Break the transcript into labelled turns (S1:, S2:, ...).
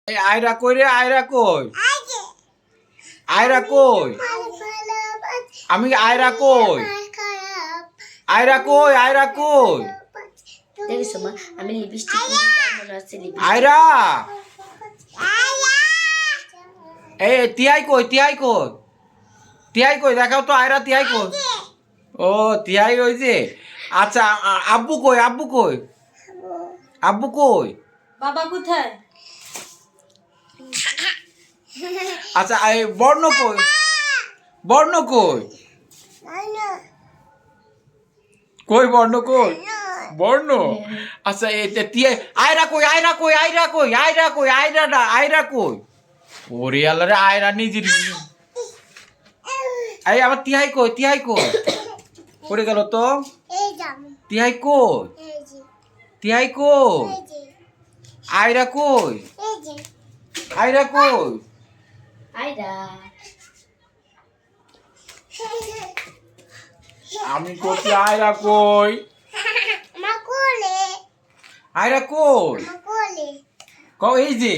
S1: এই আয়রা কই রে? আয়রা কই? আয়রা কই? আমি আয়রা কই? আয়রা কই? আয়রা কই?
S2: দেখেছো মা, আমি লিপস্টিক কিনে তার মনে হচ্ছে লিপস্টিক।
S1: আয়রা এই তিয়াই কই? তিয়াই কই? তিয়াই কই? দেখাও তো আয়রা। তিয়াই কই? ও তিয়াই হইছে। আচ্ছা আব্বু কই? আব্বু কই? আব্বু কই?
S2: বাবা কোথায়?
S1: আচ্ছা এই বর্ণ কই? বর্ণ কই? কই বর্ণ কই? বর্ণ। আচ্ছা এটা তিয়াই। আয়রা কই? আয়রা কই? আয়রা কই? আয়রা কই? আয়রাটা আয়রা কই? ওরে আল্লাহ রে, আয়রা নিজের। এই আমার তিয়াই কই? তিয়াই কই? পড়ে গেল তো। তিয়াই কই? তিয়াই কই? আয়রা কই? আয়রা কই?
S2: আয়রা
S1: আমি কইছি আয়রা কই? আয়রা কই? কও এই যে